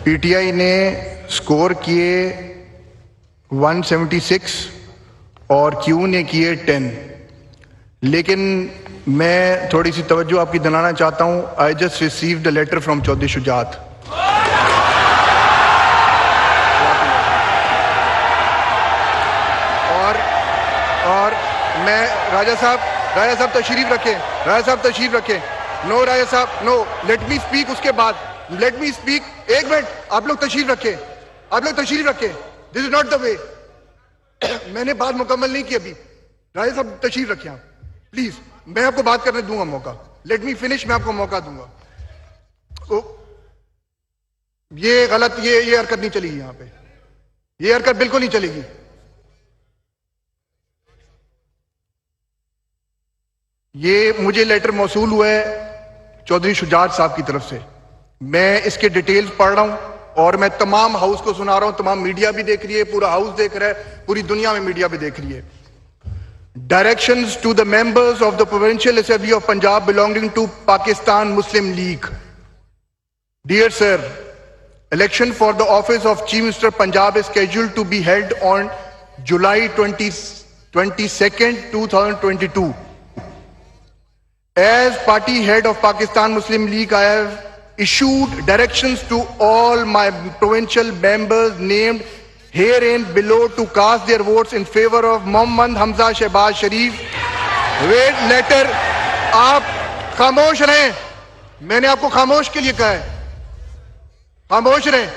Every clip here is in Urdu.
پی ٹی آئی نے سکور کیے 176 اور کیو نے کیے 10. لیکن میں تھوڑی سی توجہ آپ کی دلانا چاہتا ہوں. I just received a letter from Chaudhry Shujaat. اور میں راجہ صاحب تشریف رکھیں. نو راجہ صاحب نو, لیٹ می اسپیک. اس کے بعد لیٹ می اسپیک. ایک منٹ, آپ لوگ تشریف رکھیں. دس از ناٹ دا وے. میں نے بات مکمل نہیں کی ابھی. راجہ صاحب تشریف رکھیں آپ پلیز. میں آپ کو بات کرنے دوں گا موقع. Let me finish. میں آپ کو موقع دوں گا. یہ غلط, یہ حرکت نہیں چلے گی یہاں پہ. یہ حرکت بالکل نہیں چلے گی. یہ مجھے لیٹر موصول ہوا ہے چودھری شجاعت صاحب کی طرف سے. میں اس کے ڈیٹیلز پڑھ رہا ہوں اور میں تمام ہاؤس کو سنا رہا ہوں. تمام میڈیا بھی دیکھ رہی ہے, پورا ہاؤس دیکھ رہا ہے, پوری دنیا میں میڈیا بھی دیکھ رہی ہے. Directions to the members of the Provincial Assembly of Punjab belonging to Pakistan Muslim League. Dear sir, election for the office of Chief Minister Punjab is scheduled to be held on July 22nd, 2022. As party head of Pakistan Muslim League, I have issued directions to all my provincial members named herein below to cast their votes in favor of Mohammad Hamza Shehbaz Sharif. Wait letter. آپ خاموش رہیں. میں نے آپ کو خاموش کے لیے کہا ہے. خاموش رہیں.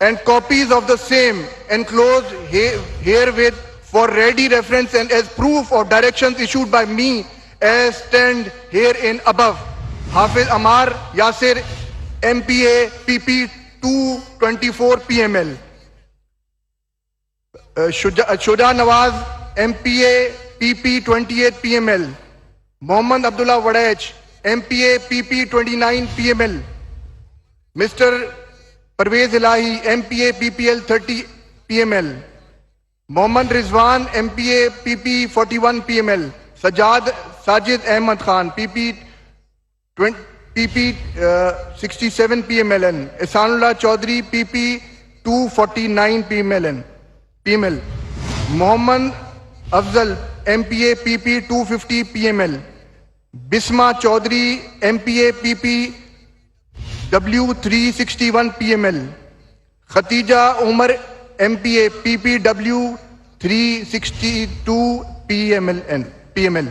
And copies of the same enclosed herewith for ready reference and as proof of directions issued by me as stand herein above. Hafiz Amar Yasir, MPA PP 224 PML. Shuja Nawaz, MPA PP 28 PML. Mohammad Abdullah Wadaj, MPA PP 29 PML. Mr. Parvez Ilahi, MPA PPL 30 PML. Mohammad Rizwan, MPA PP 41 PML. Sajid Ahmad Khan, PP 67 PMLN. Ihsanullah Chaudhary, PP 249 PML. Mohammad Afzal, MPA PP 250 PML. Bisma Chaudhary, MPA PP W 361 PML. Khatija Umar, MPA PPW 362 PML.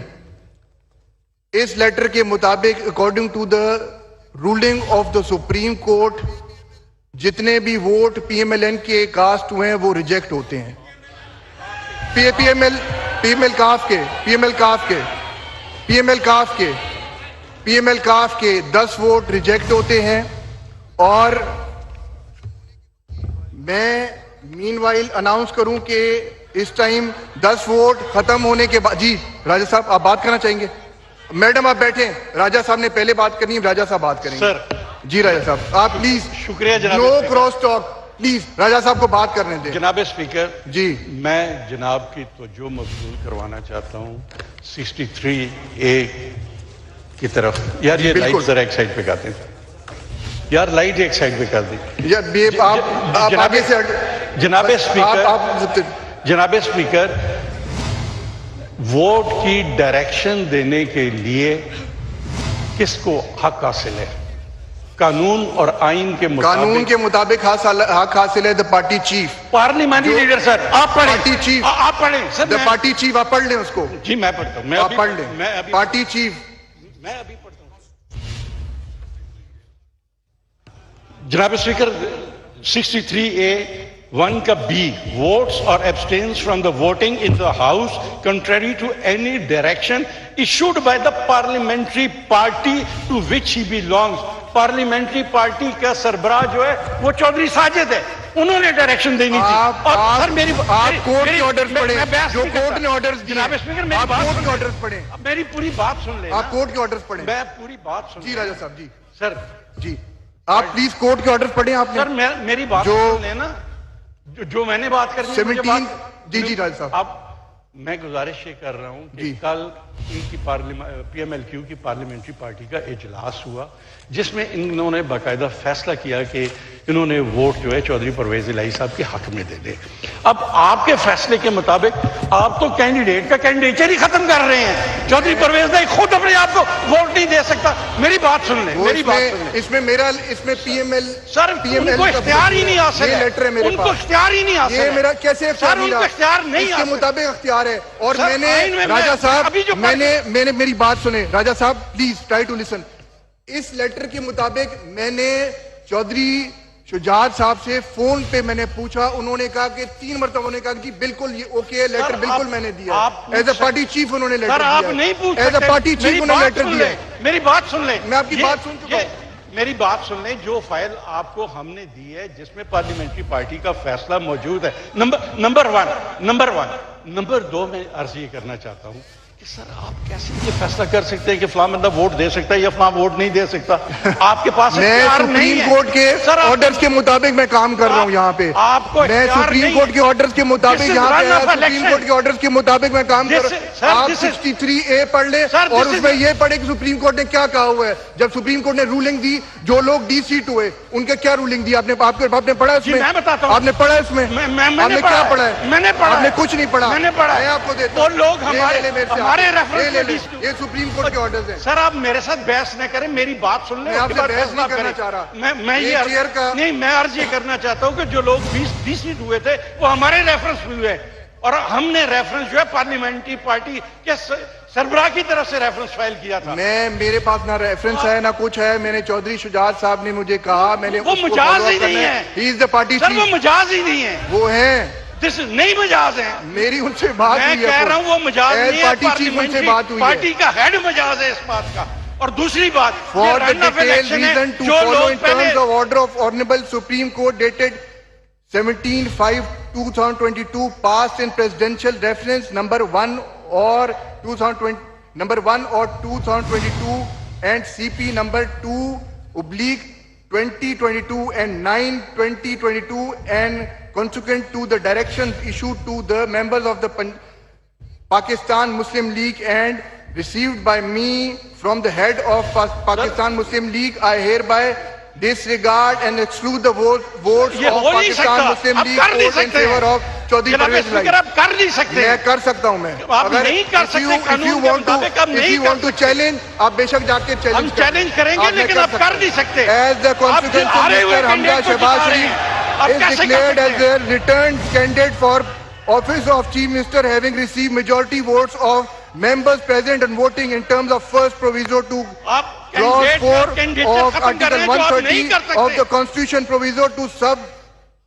اس لیٹر کے مطابق according to the ruling of the Supreme Court جتنے بھی vote P M L N کے کاسٹ ہوئے ہیں وہ ریجیکٹ ہوتے ہیں. پی ایم ایل کاف کے 10 ووٹ ریجیکٹ ہوتے ہیں. اور میں مین وائل اناؤنس کروں کہ اس ٹائم 10 ووٹ ختم ہونے کے بعد. جی راجہ صاحب آپ بات کرنا چاہیں گے؟ میڈم آپ بیٹھیں. راجہ صاحب نے پہلے بات کرنی ہے, راجہ صاحب بات کریں گے. جی راجہ صاحب آپ پلیز. شکریہ جناب. نو کراس ٹاک پلیز. راجہ صاحب کو بات کرنے دیں. جناب اسپیکر جی میں جناب کی توجہ مبذول کروانا چاہتا ہوں 63A کی طرف. یار یہ لائٹ ذرا ایک سائڈ پہ کر دیں. یار لائٹ ایک سائڈ پہ کر دیں. آپ آگے سے جناب اسپیکر ووٹ کی ڈائریکشن دینے کے لیے کس کو حق حاصل ہے؟ قانون اور آئین کے مطابق حق حاصل ہے دا پارٹی چیف. پارلیمانی لیڈر سر آپ پڑھیں. پارٹی چیف آپ پڑھیں سر. دا پارٹی چیف آپ پڑھ لیں اس کو. جی میں پڑھتا ہوں. آپ پڑھ لیں. پارٹی چیف میں ابھی پڑھتا ہوں. جناب اسپیکر 63A(1) کا B votes or abstains from the voting in the house contrary to any direction issued by the parliamentary party to which he belongs. Parliamentary party کا سربراہ جو ہے وہ چودھری ساجد ہے. انہوں نے ڈائریکشن دینی تھی. اور سر میری آپ کورٹ کے آرڈرز پڑھیں جو کورٹ نے آرڈرز دیے. جناب اسپیکر آپ کورٹ کے آرڈرز پڑھیں. میری پوری بات سن لیں. آپ کورٹ کے آرڈرز پڑھیں. میں پوری بات سن. جی راجہ صاحب. جی سر جی آپ پلیز کورٹ کے آرڈرز پڑھیں. آپ سر میری بات سن لیں نا. جو میں نے بات کرنی ہے 17. جی جی راجہ صاحب. اب میں گزارش یہ کر رہا ہوں کہ کل ان کی پی ایم ایل کیو کی پارلیمنٹری پارٹی کا اجلاس ہوا جس میں انہوں نے باقاعدہ فیصلہ کیا کہ انہوں نے ووٹ جو ہے چودھری پرویز الہی صاحب کے حق میں دے دے. اب آپ کے فیصلے کے مطابق آپ تو کینڈیڈیٹ کا کینڈیڈیچر ہی ختم کر رہے ہیں. چودھری پرویز الہی خود اپنے آپ کو ووٹ نہیں دے سکتا. میری بات سن لیں, میری بات سن لیں. اس میں پی ایم ایل سر ان کو اختیار ہی نہیں حاصل ہے. ان کو اختیار ہی نہیں حاصل ہے. یہ میرا کیسے سر ان کو اختیار نہیں اس کے مطابق اختیار ہے. اور میں نے راجہ صاحب میں نے میری بات سنیں راجہ صاحب پلیز ٹرائی ٹو لسن. اس لیٹر کے مطابق میں نے چودھری شجاعت صاحب سے فون پہ میں نے پوچھا, انہوں نے کہا کہ 3 مرتبہ انہوں نے کہا کہ بالکل یہ اوکے ہے, لیٹر بالکل میں نے دیا. ایز اے پارٹی چیف انہوں نے لیٹر دیا. آپ نہیں پوچھ ایز اے پارٹی چیف انہوں نے لیٹر دیا. میری بات سن لیں, میں آپ کی بات سن چکا ہوں. میری بات سن لیں. جو فائل آپ کو ہم نے دی ہے جس میں پارلیمنٹری پارٹی کا فیصلہ موجود ہے, نمبر 1. نمبر 2 میں عرض یہ کرنا چاہتا ہوں کہ سر آپ کیسے یہ فیصلہ کر سکتے ہیں کہ فلاں بندہ ووٹ دے سکتا ہے یا فلاں ووٹ نہیں دے سکتا؟ آپ کے پاس اختیار نہیں ہے. سپریم کورٹ کے آرڈرز کے مطابق میں کام کر رہا ہوں یہاں پہ. میں سپریم کورٹ کے آرڈرز کے مطابق یہاں پہ سپریم کورٹ کے آرڈرز کے مطابق میں کام کر رہا ہوں. آپ 63A پڑھ لیں اور اس میں یہ پڑھیں کہ سپریم کورٹ نے کیا کہا ہوا ہے. جب سپریم کورٹ نے رولنگ دی جو لوگ ڈی سیٹ ہوئے ان کے کیا رولنگ دی آپ نے پڑھا اس میں؟ آپ نے پڑھا اس میں؟ آپ نے کیا پڑھا ہے؟ میں نے پڑھا. آپ نے کچھ نہیں پڑھا. میں نے پڑھا. میں آپ کو دیتا ہوں. وہ لوگ ہمارے ریفرنس یہ سپریم کورٹ کے آرڈرز ہیں. سر آپ میرے ساتھ بحث نہ کریں, میری بات سن لیں. میں آپ سے بحث نہیں کرنا چاہ رہا. میں عرض یہ کرنا چاہتا ہوں کہ جو لوگ 20 سیٹ ہوئے تھے وہ ہمارے ریفرنس میں ہوئے اور ہم نے ریفرنس جو ہے پارلیمنٹری پارٹی کے سربراہ کی طرف سے ریفرنس فائل کیا تھا. میرے پاس نہ ریفرنس ہے نہ کچھ ہے. میں نے چودھری شجاعت صاحب نے مجھے کہا, میں نے وہ مجاز ہی نہیں ہے. ہی از دی پارٹی چیف. وہ مجاز ہی نہیں ہے. وہ ہیں نہیں مجاز ہیں. میری ان سے بات ہوئی ہے. میں کہہ رہا ہوں وہ مجاز نہیں ہے. پارٹی چیف ان سے بات ہوئی ہے. پارٹی کا ہیڈ مجاز ہے اس بات کا. اور دوسری بات, for the detailed reason to follow in terms of order of Honorable Supreme Court dated 17/5/2022 passed in presidential reference number 1 or 2022 and CP number 2/2022 and 9/2022 and consequent to the directions issued to the members of the Pakistan Muslim League and received by me from the head of Pakistan Muslim League, I hereby disregard and exclude the votes of Pakistan Muslim League vote in favor of Chaudhry Parvez Ilahi. آپ کر نہیں سکتے. میں کر سکتا ہوں. میں آپ نہیں کر سکتے. قانون کے مطابق آپ نہیں کر سکتے. چیلنج آپ بے شک جا کے ہم چیلنج کریں گے لیکن آپ کر نہیں سکتے. As the constituency Mr. Hamza Shehbaz Sharif is declared as the returned candidate for office of Chief Minister having received majority votes of members present and voting in terms of first proviso to clause 4 of article 130 of the constitution proviso to sub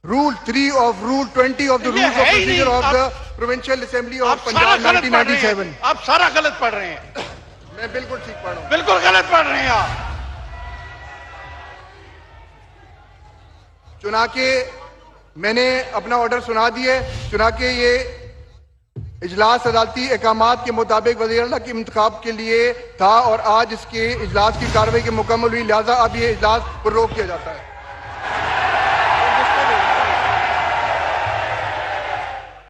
rule 3 of rule 20 of the rules of procedure of the provincial assembly of Punjab 1997. آپ سارا غلط پڑھ رہے ہیں. میں بالکل ٹھیک پڑھ رہا ہوں. بالکل غلط پڑھ رہے ہیں آپ. چنانچہ میں نے اپنا آرڈر سنا دیے. چنانچہ یہ اجلاس عدالتی احکامات کے مطابق وزیر اعلیٰ کے انتخاب کے لیے تھا اور آج اس کے اجلاس کی کارروائی کے مکمل ہوئی, لہذا اب یہ اجلاس پر روک کیا جاتا ہے.